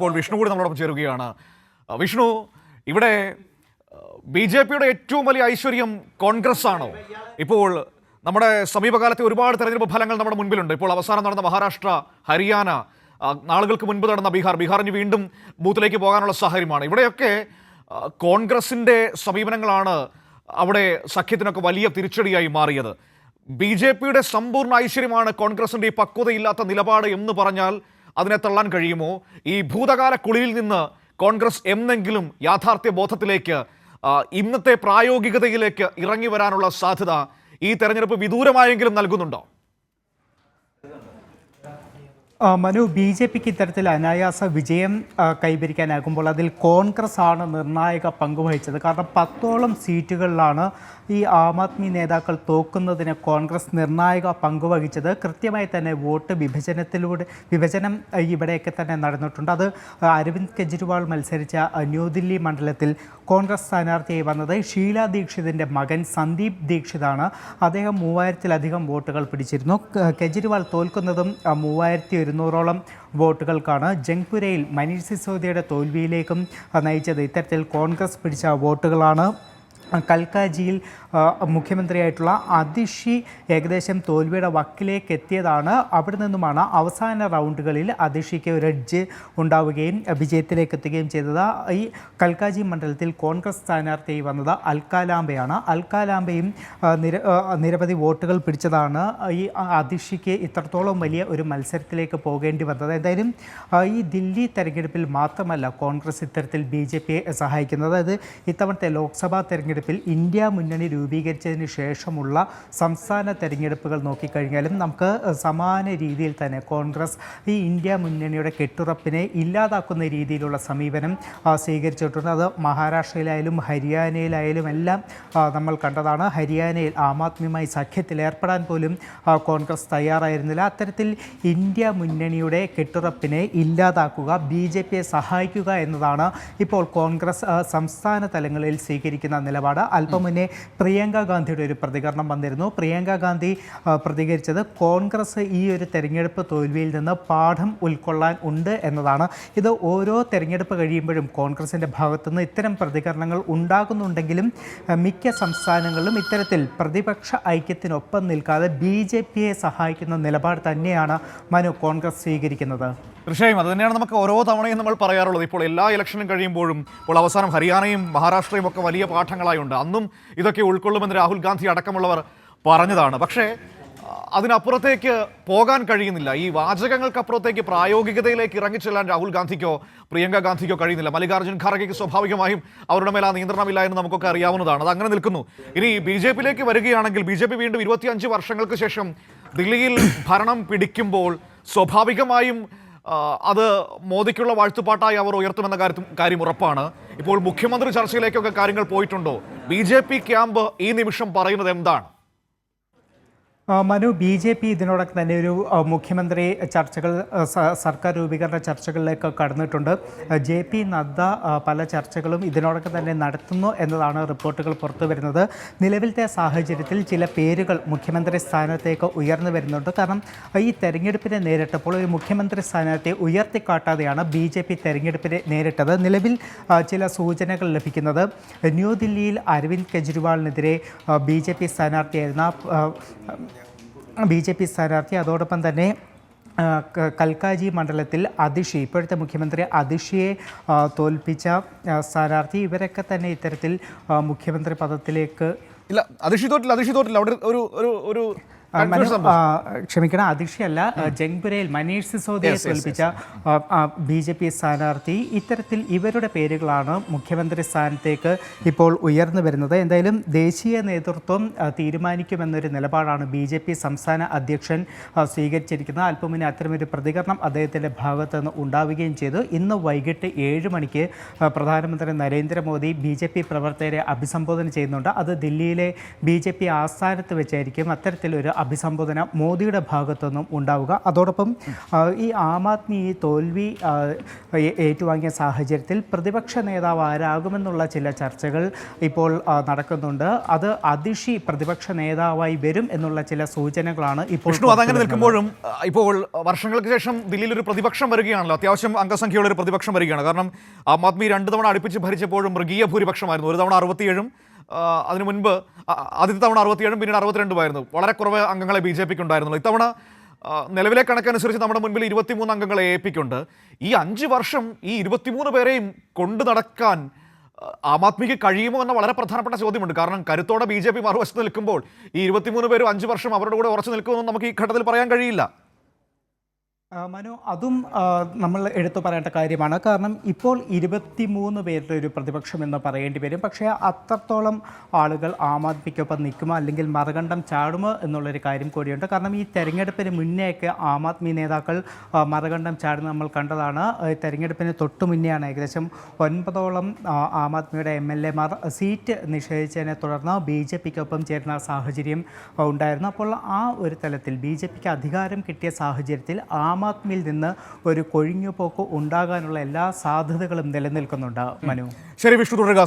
ഇപ്പോൾ വിഷ്ണു കൂടി നമ്മളോടൊപ്പം ചേരുകയാണ്. വിഷ്ണു, ഇവിടെ ബി ജെ പിയുടെ ഏറ്റവും വലിയ ഐശ്വര്യം കോൺഗ്രസ് ആണോ? ഇപ്പോൾ നമ്മുടെ സമീപകാലത്തെ ഒരുപാട് തെരഞ്ഞെടുപ്പ് ഫലങ്ങൾ നമ്മുടെ മുൻപിലുണ്ട്. ഇപ്പോൾ അവസാനം നടന്ന മഹാരാഷ്ട്ര, ഹരിയാന, നാളുകൾക്ക് മുൻപ് നടന്ന ബീഹാറിന് വീണ്ടും ബൂത്തിലേക്ക് പോകാനുള്ള സാഹചര്യമാണ്. ഇവിടെയൊക്കെ കോൺഗ്രസിൻ്റെ സമീപനങ്ങളാണ് അവിടെ സഖ്യത്തിനൊക്കെ വലിയ തിരിച്ചടിയായി മാറിയത്. ബി ജെ പിയുടെ സമ്പൂർണ്ണ ഐശ്വര്യമാണ് കോൺഗ്രസിൻ്റെ ഈ പക്വതയില്ലാത്ത നിലപാട് എന്ന് പറഞ്ഞാൽ അതിനെ തള്ളാൻ കഴിയുമോ? ഈ ഭൂതകാല കുളിയിൽ നിന്ന് കോൺഗ്രസ് എന്നെങ്കിലും യാഥാർത്ഥ്യ ബോധത്തിലേക്ക്, ഇന്നത്തെ പ്രായോഗികതയിലേക്ക് ഇറങ്ങി വരാനുള്ള സാധ്യത ഈ തെരഞ്ഞെടുപ്പ് വിദൂരമായെങ്കിലും നൽകുന്നുണ്ടോ? മനു, ബി ജെ പിക്ക് ഇത്തരത്തിൽ അനായാസ വിജയം കൈവരിക്കാനാകുമ്പോൾ അതിൽ കോൺഗ്രസ് ആണ് നിർണായക പങ്കുവഹിച്ചത്. കാരണം 10ഓളം സീറ്റുകളിലാണ് ഈ ആം ആദ്മി നേതാക്കൾ തോക്കുന്നതിന് കോൺഗ്രസ് നിർണായക പങ്കുവഹിച്ചത്. കൃത്യമായി തന്നെ വോട്ട് വിഭജനം ഇവിടെയൊക്കെ തന്നെ നടന്നിട്ടുണ്ട്. അത് അരവിന്ദ് കെജ്രിവാൾ മത്സരിച്ച ന്യൂദില്ലി മണ്ഡലത്തിൽ കോൺഗ്രസ് സ്ഥാനാർത്ഥിയായി വന്നത് ഷീല ദീക്ഷിതിൻ്റെ മകൻ സന്ദീപ് ദീക്ഷിതാണ്. അദ്ദേഹം 3000-ലധികം വോട്ടുകൾ പിടിച്ചിരുന്നു. കെജ്രിവാൾ തോൽക്കുന്നതും 3200ഓളം വോട്ടുകൾക്കാണ്. ജംഗ്പുരയിൽ മനീഷ് സിസോദിയയുടെ തോൽവിയിലേക്കും നയിച്ചത് ഇത്തരത്തിൽ കോൺഗ്രസ് പിടിച്ച വോട്ടുകളാണ്. കൽക്കാജിയിൽ മുഖ്യമന്ത്രിയായിട്ടുള്ള അതിഷി ഏകദേശം തോൽവിയുടെ വക്കിലേക്ക് എത്തിയതാണ്. അവിടെ നിന്നുമാണ് അവസാന റൗണ്ടുകളിൽ അതിഷിക്ക് ഒരു എഡ്ജ് ഉണ്ടാവുകയും വിജയത്തിലേക്ക് എത്തുകയും ചെയ്തത്. ഈ കൽക്കാജി മണ്ഡലത്തിൽ കോൺഗ്രസ് സ്ഥാനാർത്ഥിയായി വന്നത് അൽക്കാലാംബയാണ്. അൽക്കാലാംബയും നിരവധി വോട്ടുകൾ പിടിച്ചതാണ് ഈ അതിഷിക്ക് ഇത്രത്തോളം വലിയ ഒരു മത്സരത്തിലേക്ക് പോകേണ്ടി വന്നത്. എന്തായാലും ഈ ദില്ലി തെരഞ്ഞെടുപ്പിൽ മാത്രമല്ല കോൺഗ്രസ് ഇത്തരത്തിൽ ബി ജെ പിയെ സഹായിക്കുന്നത്. അത് ഇത്തവണത്തെ ലോക്സഭാ തെരഞ്ഞെടുപ്പിൽ ഇന്ത്യ മുന്നണി രൂപീകരിച്ചതിന് ശേഷമുള്ള സംസ്ഥാന തെരഞ്ഞെടുപ്പുകൾ നോക്കിക്കഴിഞ്ഞാലും നമുക്ക് സമാന രീതിയിൽ തന്നെ കോൺഗ്രസ് ഈ ഇന്ത്യ മുന്നണിയുടെ കെട്ടുറപ്പിനെ ഇല്ലാതാക്കുന്ന രീതിയിലുള്ള സമീപനം സ്വീകരിച്ചിട്ടുണ്ട്. അത് മഹാരാഷ്ട്രയിലായാലും ഹരിയാനയിലായാലും എല്ലാം നമ്മൾ കണ്ടതാണ്. ഹരിയാനയിൽ ആം ആദ്മിയുമായി സഖ്യത്തിൽ ഏർപ്പെടാൻ പോലും കോൺഗ്രസ് തയ്യാറായിരുന്നില്ല. അത്തരത്തിൽ ഇന്ത്യ മുന്നണിയുടെ കെട്ടുറപ്പിനെ ഇല്ലാതാക്കുക, ബി ജെ പിയെ സഹായിക്കുക എന്നതാണ് ഇപ്പോൾ കോൺഗ്രസ് സംസ്ഥാന തലങ്ങളിൽ സ്വീകരിക്കുന്ന നിലപാട്. അല്പം മുന്നേ പ്രിയങ്ക ഗാന്ധിയുടെ ഒരു പ്രതികരണം വന്നിരുന്നു. പ്രിയങ്ക ഗാന്ധി പ്രതികരിച്ചത് കോൺഗ്രസ് ഈ ഒരു തെരഞ്ഞെടുപ്പ് തോൽവിയിൽ നിന്ന് പാഠം ഉൾക്കൊള്ളാൻ ഉണ്ട് എന്നതാണ്. ഇത് ഓരോ തെരഞ്ഞെടുപ്പ് കഴിയുമ്പോഴും കോൺഗ്രസിൻ്റെ ഭാഗത്തുനിന്ന് ഇത്തരം പ്രതികരണങ്ങൾ ഉണ്ടാകുന്നുണ്ടെങ്കിലും മിക്ക സംസ്ഥാനങ്ങളിലും ഇത്തരത്തിൽ പ്രതിപക്ഷ ഐക്യത്തിനൊപ്പം നിൽക്കാതെ ബി ജെ പിയെ സഹായിക്കുന്ന നിലപാട് തന്നെയാണ് മനു കോൺഗ്രസ് സ്വീകരിക്കുന്നത്. തീർച്ചയായും അത് തന്നെയാണ് നമുക്ക് ഓരോ തവണയും നമ്മൾ പറയാറുള്ളത്. ഇപ്പോൾ എല്ലാ ഇലക്ഷനും കഴിയുമ്പോഴും ഇപ്പോൾ അവസാനം ഹരിയാനയും മഹാരാഷ്ട്രയും ഒക്കെ വലിയ പാഠങ്ങളായുണ്ട്. അന്നും ഇതൊക്കെ ഉൾക്കൊള്ളുമെന്ന് രാഹുൽ ഗാന്ധി അടക്കമുള്ളവർ പറഞ്ഞതാണ്. പക്ഷേ അതിനപ്പുറത്തേക്ക് പോകാൻ കഴിയുന്നില്ല. ഈ വാചകങ്ങൾക്കപ്പുറത്തേക്ക് പ്രായോഗികതയിലേക്ക് ഇറങ്ങിച്ചെല്ലാൻ രാഹുൽ ഗാന്ധിക്കോ പ്രിയങ്ക ഗാന്ധിക്കോ കഴിയുന്നില്ല. മല്ലികാർജ്ജുൻ ഖാർഗെക്ക് സ്വാഭാവികമായും അവരുടെ മേൽ ആ നിയന്ത്രണമില്ല എന്ന് നമുക്കൊക്കെ അറിയാവുന്നതാണ്. അത് അങ്ങനെ നിൽക്കുന്നു. ഇനി ബി ജെ പിയിലേക്ക് വരികയാണെങ്കിൽ ബി ജെ പി വീണ്ടും 25 വർഷങ്ങൾക്ക് ശേഷം ദില്ലിയിൽ ഭരണം പിടിക്കുമ്പോൾ സ്വാഭാവികമായും അത് മോദിക്കുള്ള വാഴ്ത്തുപാട്ടായി അവർ ഉയർത്തുമെന്ന കാര്യം ഉറപ്പാണ്. ഇപ്പോൾ മുഖ്യമന്ത്രി ചർച്ചയിലേക്കൊക്കെ കാര്യങ്ങൾ പോയിട്ടുണ്ടോ? ബി ജെ പി ക്യാമ്പ് ഈ നിമിഷം പറയുന്നത് എന്താണ്? മനു, ബി ജെ പി ഇതിനോടൊപ്പം തന്നെ ഒരു മുഖ്യമന്ത്രി ചർച്ചകൾ, സർക്കാർ രൂപീകരണ ചർച്ചകളിലേക്ക് കടന്നിട്ടുണ്ട്. ജെ പി നദ്ദ പല ചർച്ചകളും ഇതിനോടൊപ്പം തന്നെ നടത്തുന്നു എന്നതാണ് റിപ്പോർട്ടുകൾ പുറത്തു വരുന്നത്. നിലവിലത്തെ സാഹചര്യത്തിൽ ചില പേരുകൾ മുഖ്യമന്ത്രി സ്ഥാനത്തേക്ക് ഉയർന്നു വരുന്നുണ്ട്. കാരണം ഈ തെരഞ്ഞെടുപ്പിനെ നേരിട്ടപ്പോൾ ഒരു മുഖ്യമന്ത്രി സ്ഥാനത്തെ ഉയർത്തിക്കാട്ടാതെയാണ് ബി ജെ പി തെരഞ്ഞെടുപ്പിനെ നേരിട്ടത്. നിലവിൽ ചില സൂചനകൾ ലഭിക്കുന്നത് ന്യൂദില്ലിയിൽ അരവിന്ദ് കെജ്രിവാളിനെതിരെ ബി ജെ പി സ്ഥാനാർത്ഥി അതോടൊപ്പം തന്നെ കൽക്കാജി മണ്ഡലത്തിൽ അതിഷി, ഇപ്പോഴത്തെ മുഖ്യമന്ത്രി അതിഷിയെ തോൽപ്പിച്ച സ്ഥാനാർത്ഥി, ഇവരൊക്കെ തന്നെ ഇത്തരത്തിൽ മുഖ്യമന്ത്രി പദത്തിലേക്ക് ഇല്ല. അതിഷി തോറ്റില്ല. അവിടെ ഒരു ക്ഷമിക്കണം, അതിഷിയല്ല, ജംഗ്പുരയിൽ മനീഷ് സിസോദിയെ തോൽപ്പിച്ച ബി ജെ പി സ്ഥാനാർത്ഥി. ഇത്തരത്തിൽ ഇവരുടെ പേരുകളാണ് മുഖ്യമന്ത്രി സ്ഥാനത്തേക്ക് ഇപ്പോൾ ഉയർന്നു വരുന്നത്. എന്തായാലും ദേശീയ നേതൃത്വം തീരുമാനിക്കുമെന്നൊരു നിലപാടാണ് ബി ജെ പി സംസ്ഥാന അധ്യക്ഷൻ സ്വീകരിച്ചിരിക്കുന്നത്. അല്പം മുന്നേ അത്തരമൊരു പ്രതികരണം അദ്ദേഹത്തിൻ്റെ ഭാഗത്തു നിന്ന് ഉണ്ടാവുകയും ചെയ്തു. ഇന്ന് വൈകിട്ട് 7 മണിക്ക് പ്രധാനമന്ത്രി നരേന്ദ്രമോദി ബി ജെ പി പ്രവർത്തകരെ അഭിസംബോധന ചെയ്യുന്നുണ്ട്. അത് ദില്ലിയിലെ ബി ജെ പി ആസ്ഥാനത്ത് വെച്ചായിരിക്കും. അത്തരത്തിലൊരു അഭിസംബോധന മോദിയുടെ ഭാഗത്തുനിന്നും ഉണ്ടാവുക. അതോടൊപ്പം ഈ ആം ആദ്മി ഈ തോൽവി ഏറ്റുവാങ്ങിയ സാഹചര്യത്തിൽ പ്രതിപക്ഷ നേതാവ് ആരാകുമെന്നുള്ള ചില ചർച്ചകൾ ഇപ്പോൾ നടക്കുന്നുണ്ട്. അത് അതിഷി പ്രതിപക്ഷ നേതാവായി വരും എന്നുള്ള ചില സൂചനകളാണ് ഇപ്പോൾ. വിഷ്ണു, അതങ്ങനെ നിൽക്കുമ്പോഴും ഇപ്പോൾ വർഷങ്ങൾക്ക് ശേഷം ദില്ലിയിൽ ഒരു പ്രതിപക്ഷം വരികയാണല്ലോ, അത്യാവശ്യം അംഗസംഖ്യയുള്ള ഒരു പ്രതിപക്ഷം വരികയാണ്. കാരണം ആം ആദ്മി 2 തവണ അടുപ്പിച്ച് ഭരിച്ചപ്പോഴും മൃഗീയ ഭൂരിപക്ഷമായിരുന്നു. ഒരു തവണ 67, അതിനു മുൻപ് ആദ്യത്തെ തവണ 67, പിന്നീട് 62 വളരെ കുറവ് അംഗങ്ങളെ BJPക്ക് ഉണ്ടായിരുന്നുള്ളൂ. ഇത്തവണ നിലവിലെ കണക്കനുസരിച്ച് നമ്മുടെ മുൻപിൽ 23 അംഗങ്ങളെ AAPക്കുണ്ട്. ഈ 5 വർഷം ഈ 23 പേരെയും കൊണ്ടു നടക്കാൻ ആം ആദ്മിക്ക് കഴിയുമോ എന്ന വളരെ പ്രധാനപ്പെട്ട ചോദ്യമുണ്ട്. കാരണം കരുത്തോടെ BJP മറുവശത്ത് നിൽക്കുമ്പോൾ ഈ 23 പേരും 5 വർഷം അവരുടെ കൂടെ ഉറച്ചു നിൽക്കുമെന്ന് നമുക്ക് ഈ ഘട്ടത്തിൽ പറയാൻ കഴിയില്ല. മനു, അതും നമ്മൾ എടുത്തു പറയേണ്ട കാര്യമാണ്. കാരണം ഇപ്പോൾ 23 പേരുടെ ഒരു പ്രതിപക്ഷം എന്ന് പറയേണ്ടി വരും. പക്ഷേ അത്രത്തോളം ആളുകൾ ആം ആദ്മിക്കൊപ്പം നിൽക്കുമോ അല്ലെങ്കിൽ മറുകണ്ഠം ചാടുമോ എന്നുള്ളൊരു കാര്യം കൂടിയുണ്ട്. കാരണം ഈ തെരഞ്ഞെടുപ്പിന് മുന്നേയൊക്കെ ആം ആദ്മി നേതാക്കൾ മറുകണ്ഠം ചാടുന്ന നമ്മൾ കണ്ടതാണ്. തെരഞ്ഞെടുപ്പിന് തൊട്ടു മുന്നെയാണ് ഏകദേശം 9ഓളം ആം ആദ്മിയുടെ MLA മാർ സീറ്റ് നിഷേധിച്ചതിനെ തുടർന്ന് BJPക്കൊപ്പം ചേരുന്ന സാഹചര്യം ഉണ്ടായിരുന്നു. അപ്പോൾ ആ ഒരു തലത്തിൽ BJPക്ക് അധികാരം കിട്ടിയ സാഹചര്യത്തിൽ ആം ആദ്മിയിൽ നിന്ന് ഒരു കൊഴിഞ്ഞുപോക്ക് ഉണ്ടാകാനുള്ള എല്ലാ സാധ്യതകളും നിലനിൽക്കുന്നുണ്ട്. മനു, ശരി വിഷ്ണു, തുടരുക.